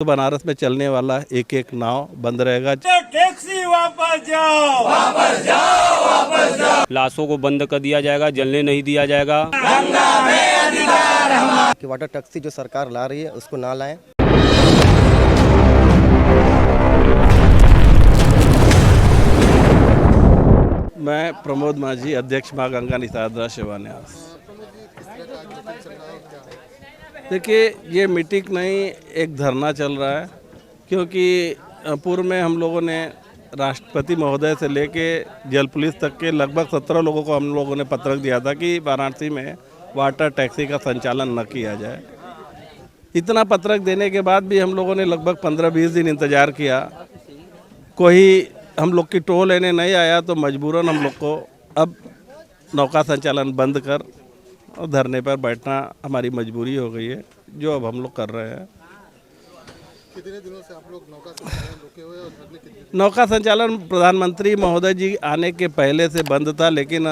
तो बनारस में चलने वाला एक एक नाव बंद रहेगा। टैक्सी वापस जाओ, वापस जाओ, वापस जाओ। लाशों को बंद कर दिया जाएगा, जलने नहीं दिया जाएगा। गंगा में अधिकार हमारा। कि वाटर टैक्सी जो सरकार ला रही है उसको ना लाएं। मैं प्रमोद माझी, अध्यक्ष मां गंगा निसारदा शिवान्यास। देखिए, ये मीटिंग नहीं, एक धरना चल रहा है, क्योंकि पूर्व में हम लोगों ने राष्ट्रपति महोदय से लेके जल पुलिस तक के लगभग 17 लोगों को हम लोगों ने पत्र दिया था कि वाराणसी में वाटर टैक्सी का संचालन न किया जाए। इतना पत्रक देने के बाद भी हम लोगों ने लगभग 15-20 दिन इंतज़ार किया, कोई हम लोग की टोल लेने नहीं आया, तो मजबूरन हम लोग को अब नौका संचालन बंद कर और धरने पर बैठना हमारी मजबूरी हो गई है, जो अब हम लोग कर रहे हैं। कितने दिनों से आप लोग नौका संचालन रुके हुए और धरने कितने? नौका संचालन प्रधानमंत्री महोदय जी आने के पहले से बंद था, लेकिन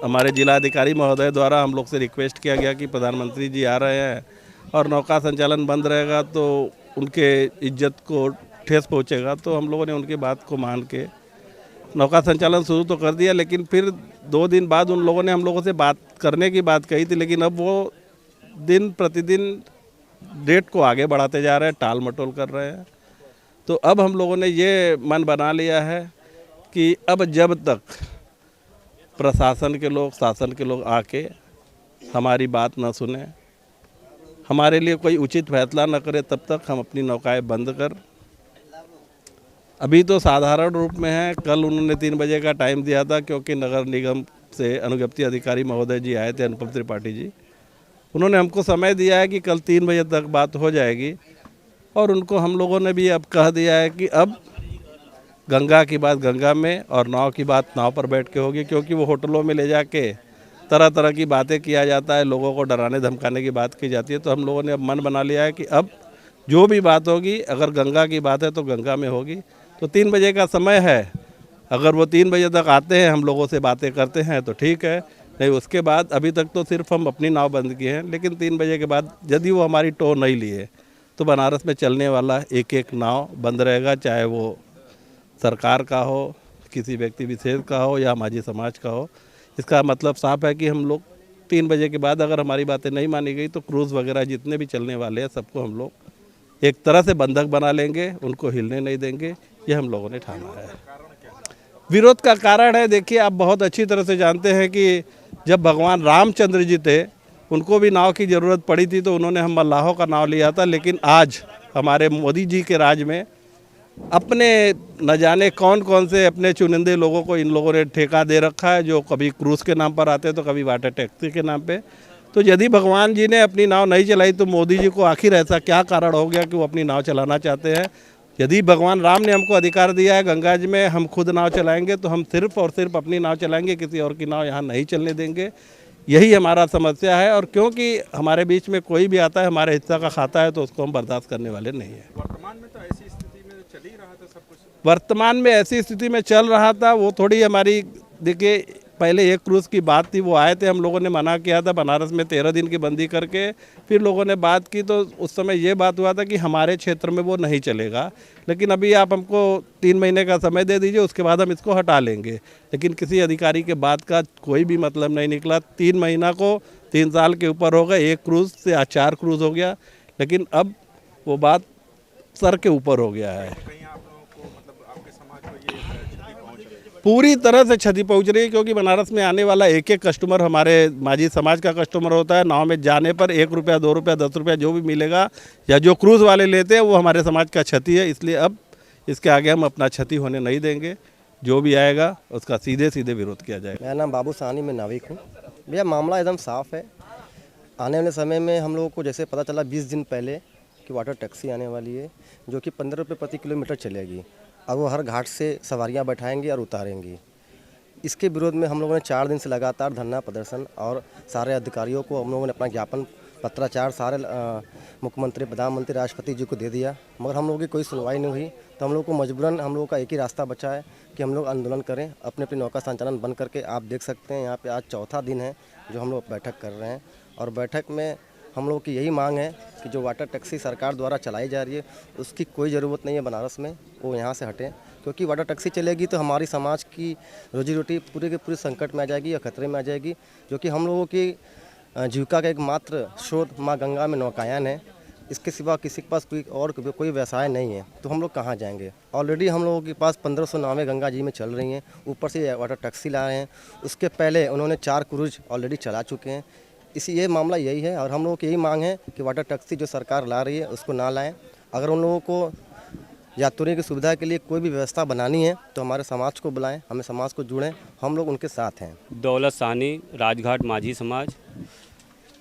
हमारे जिलाधिकारी महोदय द्वारा हम लोग से रिक्वेस्ट किया गया कि प्रधानमंत्री जी आ रहे हैं और नौका संचालन बंद रहेगा तो उनके इज्जत को ठेस पहुंचेगा, तो हम लोगों ने उनकी बात को मान के नौका संचालन शुरू तो कर दिया। लेकिन फिर 2 दिन बाद उन लोगों ने हम लोगों से बात करने की बात कही थी, लेकिन अब वो दिन प्रतिदिन डेट को आगे बढ़ाते जा रहे हैं, टाल मटोल कर रहे हैं। तो अब हम लोगों ने ये मन बना लिया है कि अब जब तक प्रशासन के लोग, शासन के लोग आके हमारी बात न सुने, हमारे लिए कोई उचित फैसला न करे, तब तक हम अपनी नौकाएं बंद कर, अभी तो साधारण रूप में है। कल उन्होंने 3 बजे का टाइम दिया था, क्योंकि नगर निगम से अनुज्ञप्ति अधिकारी महोदय जी आए थे, अनुपम त्रिपाठी जी, उन्होंने हमको समय दिया है कि कल 3 बजे तक बात हो जाएगी। और उनको हम लोगों ने भी अब कह दिया है कि अब गंगा की बात गंगा में और नाव की बात नाव पर बैठ के होगी, क्योंकि वो होटलों में ले जाके तरह तरह की बातें किया जाता है, लोगों को डराने धमकाने की बात की जाती है। तो हम लोगों ने अब मन बना लिया है कि अब जो भी बात होगी, अगर गंगा की बात है तो गंगा में होगी। तो 3 बजे का समय है, अगर वो 3 बजे तक आते हैं, हम लोगों से बातें करते हैं तो ठीक है, नहीं उसके बाद अभी तक तो सिर्फ हम अपनी नाव बंद किए हैं। लेकिन 3 बजे के बाद यदि वो हमारी टो नहीं लिए तो बनारस में चलने वाला एक एक नाव बंद रहेगा, चाहे वो सरकार का हो, किसी व्यक्ति विशेष का हो या माझी समाज का हो। इसका मतलब साफ है कि हम लोग 3 बजे के बाद अगर हमारी बातें नहीं मानी गई तो क्रूज़ वगैरह जितने भी चलने वाले हैं सबको हम लोग एक तरह से बंधक बना लेंगे, उनको हिलने नहीं देंगे। ये हम लोगों ने ठाना है। विरोध का कारण है, देखिए आप बहुत अच्छी तरह से जानते हैं कि जब भगवान रामचंद्र जी थे, उनको भी नाव की ज़रूरत पड़ी थी, तो उन्होंने हम मल्लाहों का नाव लिया था। लेकिन आज हमारे मोदी जी के राज में अपने न जाने कौन कौन से अपने चुनिंदे लोगों को इन लोगों ने ठेका दे रखा है, जो कभी क्रूज़ के नाम पर आते हैं तो कभी वाटर टैक्सी के नाम पे। तो यदि भगवान जी ने अपनी नाव नहीं चलाई तो मोदी जी को आखिर ऐसा क्या कारण हो गया कि वो अपनी नाव चलाना चाहते हैं? यदि भगवान राम ने हमको अधिकार दिया है गंगा जी में हम खुद नाव चलाएंगे, तो हम सिर्फ और सिर्फ अपनी नाव चलाएंगे, किसी और की नाव यहाँ नहीं चलने देंगे। यही हमारा समस्या है। और क्योंकि हमारे बीच में कोई भी आता है, हमारे हिस्सा का खाता है, तो उसको हम बर्दाश्त करने वाले नहीं हैं। वर्तमान में तो ऐसी स्थिति में चल ही रहा था सब कुछ। वर्तमान में ऐसी स्थिति में चल रहा था, वो थोड़ी हमारी, देखिए पहले एक क्रूज़ की बात थी, वो आए थे, हम लोगों ने मना किया था बनारस में 13 दिन की बंदी करके। फिर लोगों ने बात की तो उस समय ये बात हुआ था कि हमारे क्षेत्र में वो नहीं चलेगा, लेकिन अभी आप हमको 3 महीने का समय दे दीजिए, उसके बाद हम इसको हटा लेंगे। लेकिन किसी अधिकारी के बात का कोई भी मतलब नहीं निकला। 3 महीना को 3 साल के ऊपर हो गए, एक क्रूज़ से आज 4 क्रूज़ हो गया, लेकिन अब वो बात सर के ऊपर हो गया है। कहीं आप लोगों को मतलब आपके समाज को ये क्षति पहुंच रही है? पूरी तरह से क्षति पहुंच रही है, क्योंकि बनारस में आने वाला एक एक कस्टमर हमारे माझी समाज का कस्टमर होता है। नाव में जाने पर 1 रुपया, 2 रुपया, 10 रुपया जो भी मिलेगा, या जो क्रूज़ वाले लेते हैं, वो हमारे समाज का क्षति है। इसलिए अब इसके आगे हम अपना क्षति होने नहीं देंगे। जो भी आएगा उसका सीधे सीधे विरोध किया जाएगा। मेरा नाम बाबू सानी, मैं नाविक हूँ। भैया मामला एकदम साफ़ है। आने वाले समय में हम लोगों को जैसे पता चला 20 दिन पहले कि वाटर टैक्सी आने वाली है, जो कि 15 रुपये प्रति किलोमीटर चलेगी। अब वो हर घाट से सवारियां बैठाएंगी और उतारेंगी। इसके विरोध में हम लोगों ने 4 दिन से लगातार धरना प्रदर्शन और सारे अधिकारियों को हम लोगों ने अपना ज्ञापन पत्राचार सारे मुख्यमंत्री, प्रधानमंत्री, राष्ट्रपति जी को दे दिया, मगर हम लोगों की कोई सुनवाई नहीं हुई। तो हम लोग को मजबूरन हम लोगों का एक ही रास्ता बचा है कि हम लोग आंदोलन करें, अपने अपनी नौका संचालन बंद करके। आप देख सकते हैं यहाँ पे आज 4था दिन है जो हम लोग बैठक कर रहे हैं, और बैठक में हम लोग की यही मांग है कि जो वाटर टैक्सी सरकार द्वारा चलाई जा रही है उसकी कोई ज़रूरत नहीं है बनारस में, वो यहाँ से हटे, क्योंकि वाटर टैक्सी चलेगी तो हमारी समाज की रोजी रोटी पूरी की पूरी संकट में आ जाएगी या खतरे में आ जाएगी, जो कि हम लोगों की जीविका का एकमात्र स्रोत माँ गंगा में नौकायन है। इसके सिवा किसी के पास कोई व्यवसाय नहीं है, तो हम लोग कहाँ जाएंगे। ऑलरेडी हम लोगों के पास 1500 नावें गंगा जी में चल रही हैं, ऊपर से वाटर टैक्सी ला रहे हैं। उसके पहले उन्होंने 4 क्रूज ऑलरेडी चला चुके हैं। ये मामला यही है और हम लोगों की यही मांग है कि वाटर टैक्सी जो सरकार ला रही है उसको ना लाएं। अगर उन लोगों को यात्रियों की सुविधा के लिए कोई भी व्यवस्था बनानी है तो हमारे समाज को बुलाएं, हमें समाज को जुड़ें, हम लोग उनके साथ हैं। दौलत साहनी, राजघाट माझी समाज।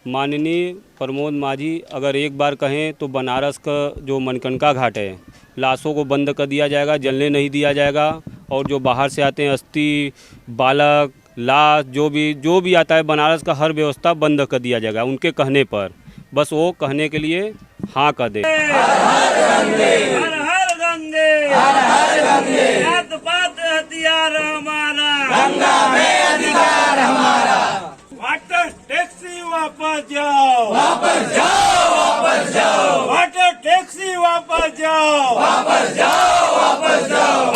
माननीय प्रमोद माझी अगर एक बार कहें तो बनारस का जो मनकनका घाट है, लाशों को बंद कर दिया जाएगा, जलने नहीं दिया जाएगा। और जो बाहर से आते हैं अस्थि, बालक, लाश, जो भी आता है, बनारस का हर व्यवस्था बंद कर दिया जाएगा उनके कहने पर। बस वो कहने के लिए हाँ कर दे। हर हर गंगे, जात पात हथियार हमारा, गंगा में अधिकार हमारा। वाटर टैक्सी वापस जाओ, वापस जाओ, वापस जाओ। वाटर टैक्सी वापस जाओ, वापस जाओ, वापस जाओ।